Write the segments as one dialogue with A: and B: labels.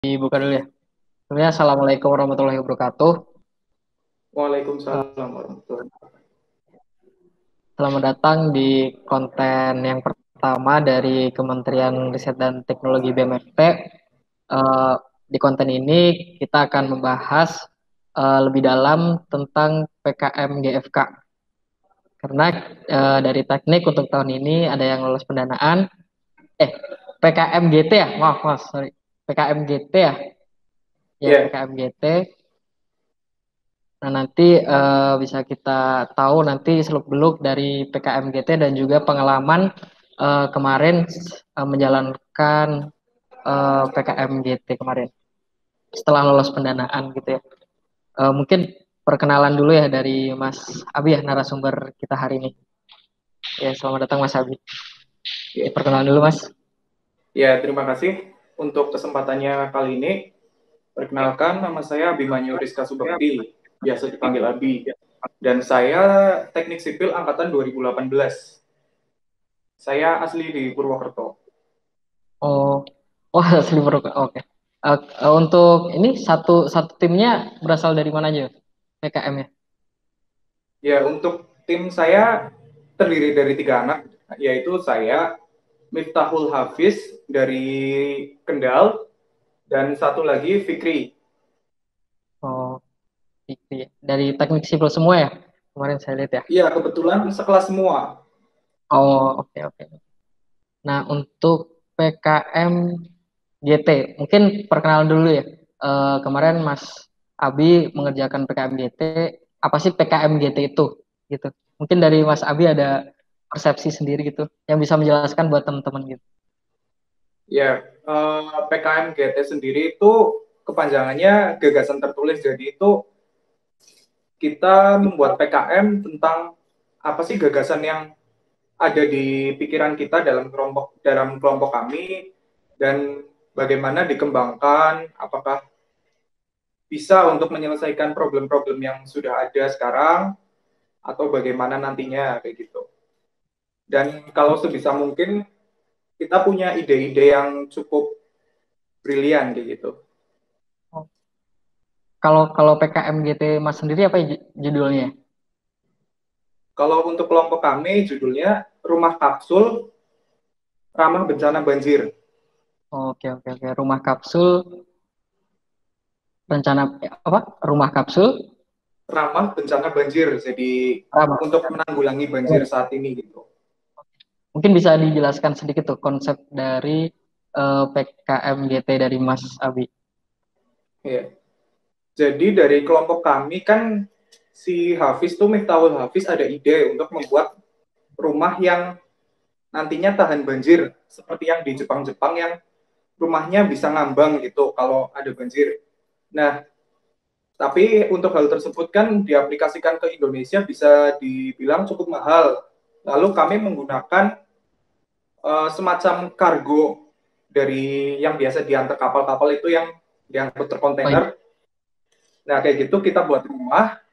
A: Dibuka dulu ya. Sebenarnya Assalamualaikum warahmatullahi wabarakatuh.
B: Waalaikumsalam warahmatullahi wabarakatuh.
A: Selamat datang di konten yang pertama dari Kementerian Riset dan Teknologi BMFT. Eh, di konten ini kita akan membahas lebih dalam tentang PKM GFK. Karena dari teknik untuk tahun ini ada yang lolos pendanaan. Eh, PKM GT ya? Maaf, maaf, sorry. PKM GT ya? Ya,
B: Ya,
A: PKM GT. Nah, nanti bisa kita tahu nanti seluk-beluk dari PKMGT dan juga pengalaman kemarin menjalankan PKMGT kemarin setelah lolos pendanaan gitu ya. Mungkin perkenalan dulu ya dari Mas Abi ya, narasumber kita hari ini. Ya, selamat datang Mas Abi. Ya,
B: ya,
A: perkenalan dulu Mas.
B: ya, terima kasih untuk kesempatannya kali ini. Perkenalkan, nama saya Abimanyu Rizka Subakti, biasa dipanggil Abi. Dan saya Teknik Sipil Angkatan 2018. Saya asli di Purwokerto.
A: Oh, oh asli Oke. Untuk ini satu satu timnya berasal dari mana aja PKM-nya?
B: Ya, untuk tim saya terdiri dari 3 anak, yaitu saya, Miftahul Hafiz dari Kendal, dan satu lagi Fikri.
A: Oh, gitu ya. Dari teknik sipil semua ya? Kemarin saya lihat ya.
B: Iya, kebetulan sekelas semua.
A: Oh, oke oke. Nah, untuk PKM GT, mungkin perkenalan dulu ya. Kemarin Mas Abi mengerjakan PKM GT. Apa sih PKM GT itu? Gitu. Mungkin dari Mas Abi ada persepsi sendiri gitu, yang bisa menjelaskan buat teman-teman gitu.
B: Ya, PKM GT sendiri itu kepanjangannya gagasan tertulis. Jadi itu kita membuat PKM tentang apa sih gagasan yang ada di pikiran kita dalam kelompok kami, dan bagaimana dikembangkan, apakah bisa untuk menyelesaikan problem-problem yang sudah ada sekarang atau bagaimana nantinya kayak gitu. Dan kalau sebisa mungkin kita punya ide-ide yang cukup brilian kayak gitu.
A: Kalau kalau PKM GT Mas sendiri apa ya judulnya?
B: Kalau untuk kelompok kami judulnya Rumah Kapsul Ramah Bencana Banjir.
A: Oke oke oke. Rumah kapsul rencana apa? Rumah kapsul
B: Ramah bencana banjir. Jadi
A: ramah.
B: untuk menanggulangi banjir saat ini gitu.
A: Mungkin bisa dijelaskan sedikit tuh konsep dari PKM GT dari Mas Abi.
B: Ya. Jadi dari kelompok kami kan si Hafiz tuh Miftahul Hafiz ada ide untuk membuat rumah yang nantinya tahan banjir seperti yang di Jepang-Jepang yang rumahnya bisa ngambang gitu kalau ada banjir. Nah, tapi untuk hal tersebut kan diaplikasikan ke Indonesia bisa dibilang cukup mahal. Lalu kami menggunakan semacam kargo dari yang biasa diantar kapal-kapal itu yang diangkut
A: Oh iya.
B: terkontainer. Nah, kayak gitu kita buat rumah,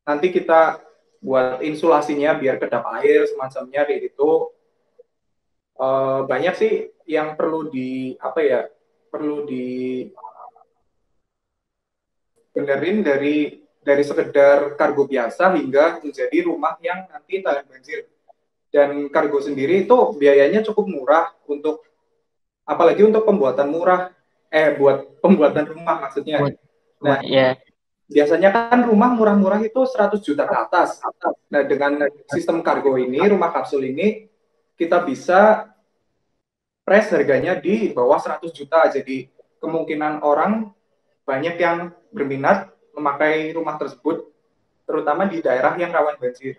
B: nanti kita buat insulasinya biar kedap air semacamnya kayak gitu. Banyak sih yang perlu di apa ya, perlu dibenerin dari sekedar kargo biasa hingga menjadi rumah yang nanti tahan banjir. Dan kargo sendiri itu biayanya cukup murah untuk apalagi untuk pembuatan murah, buat pembuatan rumah maksudnya.
A: Buat rumah
B: Nah,
A: ya.
B: biasanya kan rumah murah-murah itu 100 juta ke atas. Nah, dengan sistem kargo ini, rumah kapsul ini, kita bisa price harganya di bawah 100 juta. Jadi kemungkinan orang banyak yang berminat memakai rumah tersebut, terutama di daerah yang rawan banjir.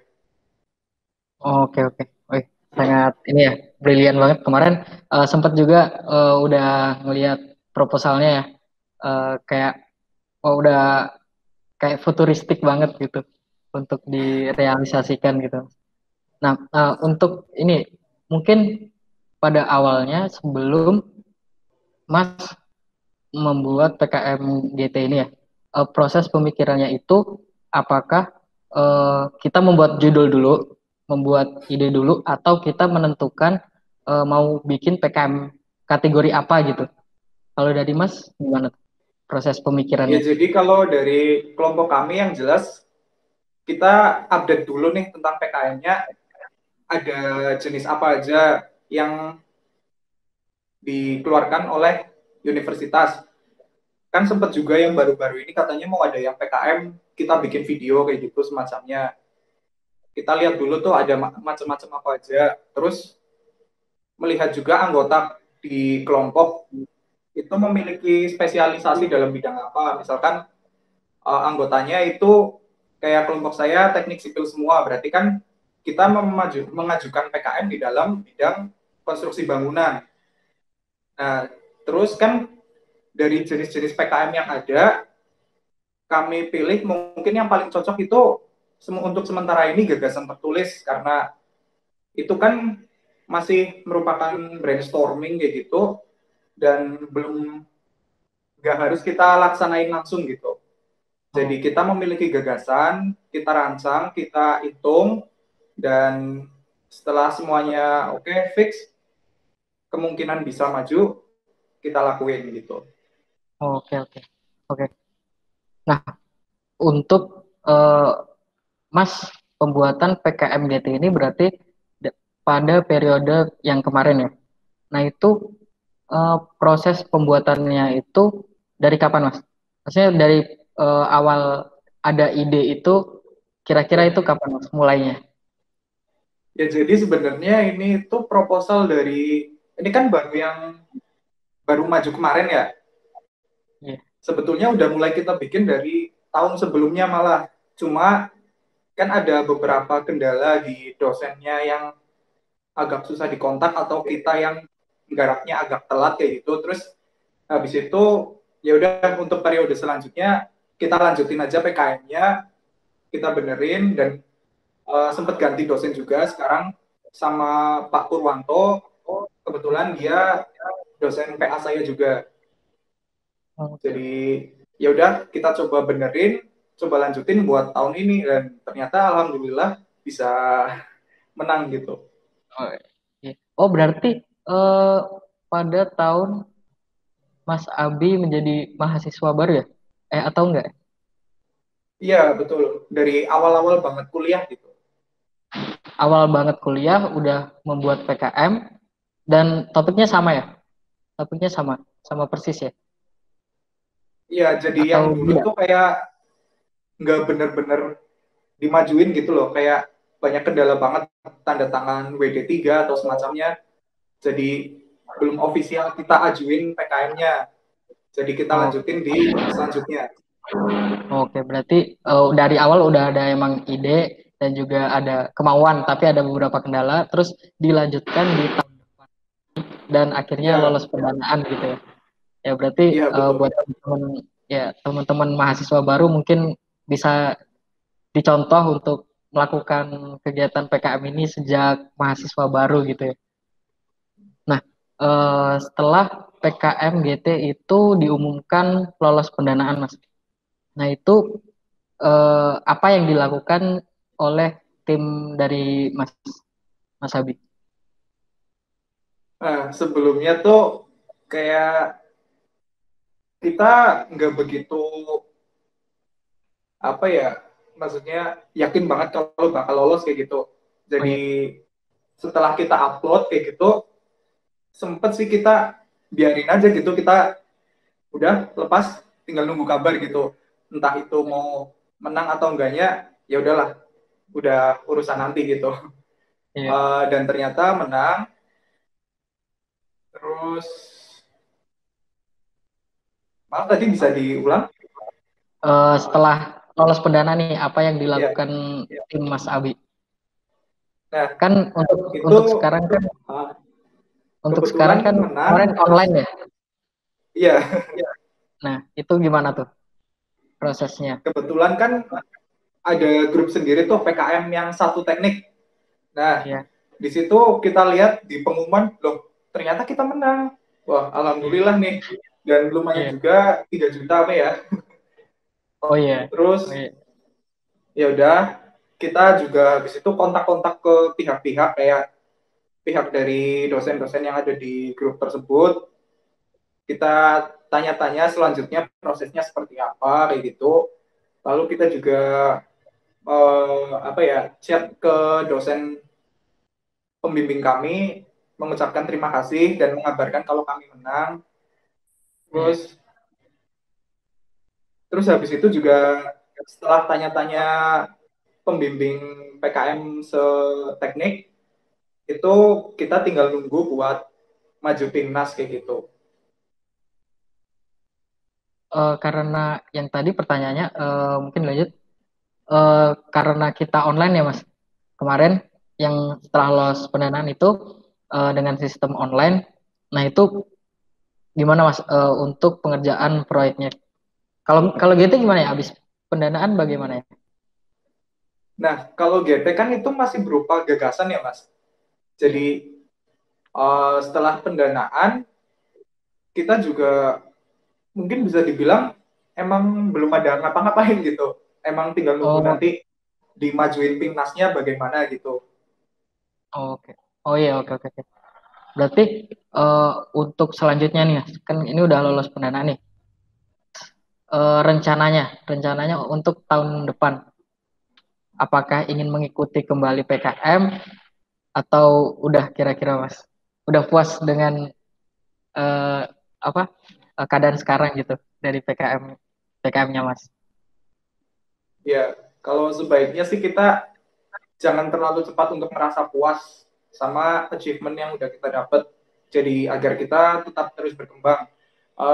A: Oke oke. Wih, sangat ini ya, brilian banget. Kemarin sempat juga udah ngelihat proposalnya ya. Kayak oh, udah kayak futuristik banget gitu untuk direalisasikan gitu. Nah, untuk ini mungkin pada awalnya sebelum Mas membuat PKM GT ini ya, proses pemikirannya itu apakah kita membuat judul dulu, membuat ide dulu, atau kita menentukan mau bikin PKM kategori apa gitu? Kalau dari Mas gimana tuh proses
B: Ya,
A: pemikirannya?
B: jadi kalau dari kelompok kami yang jelas, kita update dulu nih tentang PKM-nya, ada jenis apa aja yang dikeluarkan oleh universitas. Kan sempat juga yang baru-baru ini katanya mau ada yang PKM, kita bikin video kayak gitu semacamnya. Kita lihat dulu tuh ada macam-macam apa aja. Terus melihat juga anggota di kelompok itu memiliki spesialisasi dalam bidang apa. Misalkan anggotanya itu kayak kelompok saya teknik sipil semua, berarti kan kita mengajukan PKM di dalam bidang konstruksi bangunan. Nah, terus kan dari jenis-jenis PKM yang ada, kami pilih mungkin yang paling cocok itu untuk sementara ini gagasan tertulis, karena itu kan masih merupakan brainstorming kayak gitu, dan belum, nggak harus kita laksanain langsung gitu.
A: Oh,
B: Jadi kita memiliki gagasan, kita rancang, kita hitung, dan setelah semuanya oke, fix, kemungkinan bisa maju, kita lakuin gitu.
A: oke oke oke. Nah, untuk eh, Mas pembuatan PKMGT ini berarti pada periode yang kemarin ya. Nah, itu proses pembuatannya itu dari kapan, Mas? Maksudnya dari awal ada ide itu kira-kira
B: Ya,
A: itu kapan, Mas, mulainya?
B: ya jadi sebenarnya ini tuh proposal dari, ini kan baru maju kemarin ya.
A: Iya.
B: Sebetulnya udah mulai kita bikin dari tahun sebelumnya malah. Cuma kan ada beberapa kendala di dosennya yang agak susah dikontak, atau kita yang garapnya agak telat kayak gitu. Terus habis itu ya udah, untuk periode selanjutnya kita lanjutin aja PKM-nya, kita benerin, dan sempat ganti dosen juga sekarang sama Pak Purwanto. Kebetulan dia dosen PA saya juga.
A: Oke.
B: Jadi ya udah, kita coba benerin, coba lanjutin buat tahun ini, dan ternyata alhamdulillah bisa menang gitu.
A: Oh, iya. Oh, berarti eh, pada tahun Mas Abi menjadi mahasiswa baru ya? Atau enggak?
B: Iya betul, dari awal-awal banget kuliah gitu.
A: Awal banget kuliah udah membuat PKM dan topiknya sama ya? Topiknya sama, sama persis ya?
B: Iya, jadi yang
A: Atau
B: dulu
A: beda?
B: tuh kayak nggak bener-bener dimajuin gitu loh, kayak banyak kendala banget, tanda tangan WD3 atau semacamnya, jadi belum ofisial kita ajuin PKM-nya, jadi kita
A: Oh,
B: lanjutin di selanjutnya.
A: oke, berarti dari awal udah ada emang ide dan juga ada kemauan, tapi ada beberapa kendala, terus dilanjutkan di dan akhirnya
B: Iya,
A: lolos pendanaan gitu ya. Ya berarti
B: iya betul.
A: buat teman-teman ya teman-teman mahasiswa baru mungkin bisa dicontoh untuk melakukan kegiatan PKM ini sejak mahasiswa baru gitu ya. Nah, setelah PKM GT itu diumumkan lolos pendanaan, Mas. Nah, itu apa yang dilakukan oleh tim dari Mas Mas Abi?
B: Nah, sebelumnya tuh kayak kita nggak begitu, apa ya, maksudnya yakin banget kalau bakal lolos kayak gitu.
A: Oh
B: Jadi
A: iya,
B: setelah kita upload kayak gitu, sempet sih kita biarin aja gitu, kita udah lepas, tinggal nunggu kabar gitu, entah itu mau menang atau enggaknya, ya udahlah, udah urusan nanti gitu.
A: iya.
B: Dan ternyata menang. Terus maaf, tadi bisa diulang
A: Setelah lolos pendanaan nih, apa yang
B: ya.
A: dilakukan tim Mas Abi?
B: Nah,
A: Kan untuk
B: itu
A: untuk sekarang kan
B: uh,
A: untuk sekarang
B: kebetulan
A: kan
B: menang.
A: kemarin
B: Terus
A: online ya.
B: iya,
A: Nah, itu gimana tuh prosesnya?
B: kebetulan kan ada grup sendiri tuh PKM yang satu teknik. Nah,
A: Iya,
B: di situ kita lihat di pengumuman, loh ternyata kita menang. Wah,
A: iya,
B: alhamdulillah nih. Dan lumayan
A: iya.
B: juga, 3 juta apa ya.
A: Oh iya, oh
B: Terus
A: iya,
B: ya udah, kita juga habis itu kontak-kontak ke pihak-pihak, kayak pihak dari dosen-dosen yang ada di grup tersebut. kita tanya-tanya selanjutnya prosesnya seperti apa kayak gitu. Lalu kita juga apa ya, chat ke dosen pembimbing kami mengucapkan terima kasih dan mengabarkan kalau kami menang.
A: Iya.
B: Terus terus habis itu juga setelah tanya-tanya pembimbing PKM seteknik itu kita tinggal nunggu buat maju timnas kayak gitu.
A: Karena yang tadi pertanyaannya mungkin lanjut. Karena kita online ya Mas. Kemarin yang setelah lolos pendanaan itu dengan sistem online. Nah itu gimana Mas untuk pengerjaan proyeknya? Kalau kalau gitu gimana ya? Habis pendanaan bagaimana ya?
B: Nah, kalau GT kan itu masih berupa gagasan ya, Mas.
A: Iya.
B: Jadi setelah pendanaan kita juga mungkin bisa dibilang emang belum ada ngapa-ngapain gitu. Emang tinggal nunggu
A: Oh,
B: nanti dimajuin timnasnya bagaimana gitu.
A: oke. Oh iya, oke oke. Oke. Berarti eh, untuk selanjutnya nih, Mas, kan ini udah lolos pendanaan nih. Rencananya untuk tahun depan, apakah ingin mengikuti kembali PKM atau udah kira-kira Mas, udah puas dengan eh, apa keadaan sekarang gitu dari PKM-nya Mas?
B: Ya, kalau sebaiknya sih kita jangan terlalu cepat untuk merasa puas sama achievement yang udah kita dapat. Jadi agar kita tetap terus berkembang.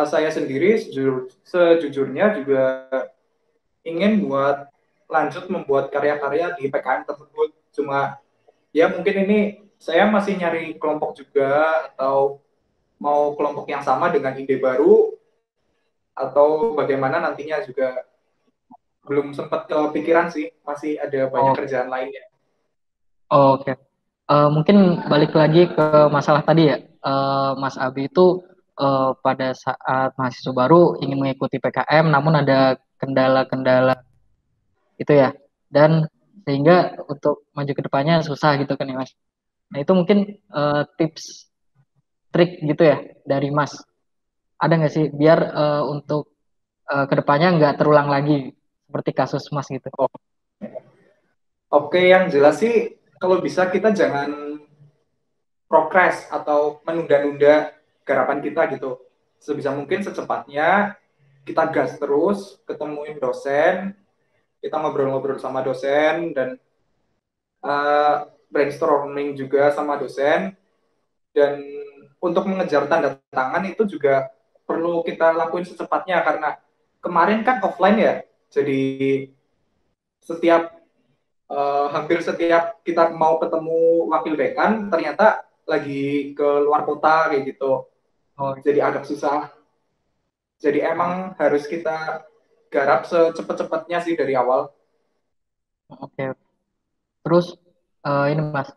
B: Saya sendiri sejujurnya juga ingin buat lanjut membuat karya-karya di PKM tersebut. Cuma ya mungkin ini saya masih nyari kelompok juga atau mau kelompok yang sama dengan ide baru atau bagaimana nantinya juga belum sempat kepikiran sih, masih ada banyak
A: Oke,
B: kerjaan lainnya.
A: oke. Mungkin balik lagi ke masalah tadi ya, Mas Abi itu pada saat mahasiswa baru ingin mengikuti PKM, namun ada kendala-kendala itu ya, dan sehingga untuk maju ke depannya susah gitu kan ya Mas. Nah itu mungkin tips trik gitu ya dari Mas. Ada nggak sih biar untuk ke depannya nggak terulang lagi seperti kasus Mas gitu?
B: Oh, oke, yang jelas sih kalau bisa kita jangan progres atau menunda-nunda garapan kita gitu. Sebisa mungkin secepatnya kita gas terus, ketemuin dosen, kita ngobrol-ngobrol sama dosen dan brainstorming juga sama dosen. Dan untuk mengejar tanda tangan itu juga perlu kita lakuin secepatnya karena kemarin kan offline ya. Jadi setiap hampir setiap kita mau ketemu wakil dekan ternyata lagi ke luar kota kayak gitu.
A: Oh,
B: Jadi agak susah. Jadi
A: oh,
B: emang harus kita garap secepat-cepatnya sih dari awal.
A: oke. Terus ini Mas,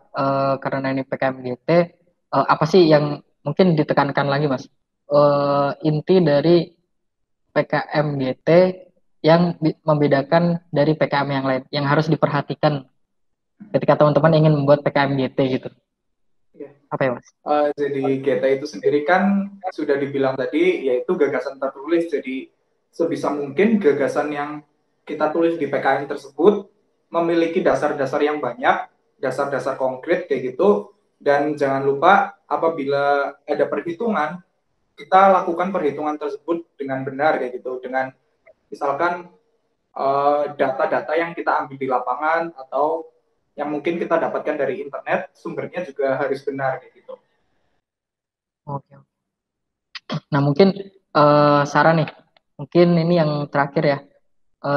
A: karena ini PKMGT, apa sih yang mungkin ditekankan lagi Mas? Inti dari PKMGT yang membedakan dari PKM yang lain, yang harus diperhatikan ketika teman-teman ingin membuat PKMGT gitu.
B: Ya.
A: Apa ya Mas?
B: Jadi GT itu sendiri kan sudah dibilang tadi yaitu gagasan tertulis. Jadi sebisa mungkin gagasan yang kita tulis di PKM tersebut memiliki dasar-dasar yang banyak, dasar-dasar konkret kayak gitu. Dan jangan lupa apabila ada perhitungan, kita lakukan perhitungan tersebut dengan benar kayak gitu. Dengan misalkan data-data yang kita ambil di lapangan atau yang mungkin kita dapatkan dari internet, sumbernya juga harus benar kayak gitu.
A: Oke. Nah mungkin saran nih, mungkin ini yang terakhir ya.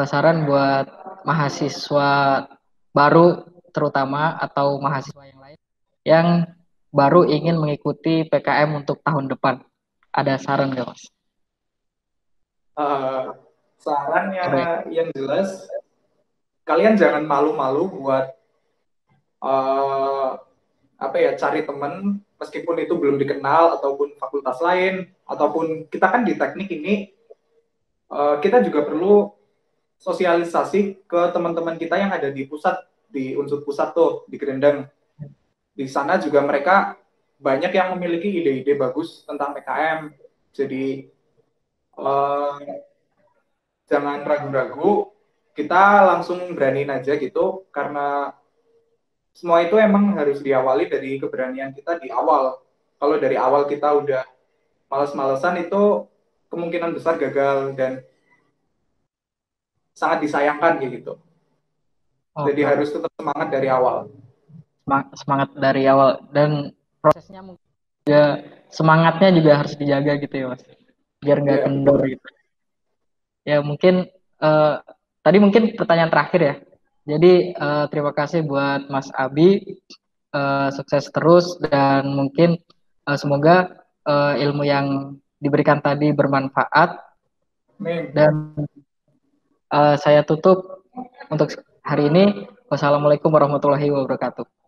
A: Saran buat mahasiswa baru terutama atau mahasiswa yang lain yang baru ingin mengikuti PKM untuk tahun depan. Ada saran nggak Mas?
B: uh, Sarannya
A: Coba ya.
B: yang jelas kalian jangan malu-malu buat uh, apa ya, cari teman meskipun itu belum dikenal ataupun fakultas lain ataupun kita kan di teknik ini kita juga perlu sosialisasi ke teman-teman kita yang ada di pusat, di unsur pusat tuh di Gerendeng. Di sana juga mereka banyak yang memiliki ide-ide bagus tentang PKM. Jadi uh, jangan ragu-ragu, kita langsung beraniin aja gitu, karena semua itu emang harus diawali dari keberanian kita di awal. Kalau dari awal kita udah males-malesan, itu kemungkinan besar gagal dan sangat disayangkan gitu. Jadi
A: Oke, oke.
B: harus tetap semangat dari awal.
A: Semangat dari awal dan prosesnya mungkin juga semangatnya juga harus dijaga gitu ya Mas. Biar nggak
B: Ya,
A: kendor
B: betul.
A: gitu. Ya mungkin eh, tadi mungkin pertanyaan terakhir ya. Jadi terima kasih buat Mas Abi, sukses terus dan mungkin semoga ilmu yang diberikan tadi bermanfaat
B: Amin.
A: dan saya tutup untuk hari ini. Wassalamualaikum warahmatullahi wabarakatuh.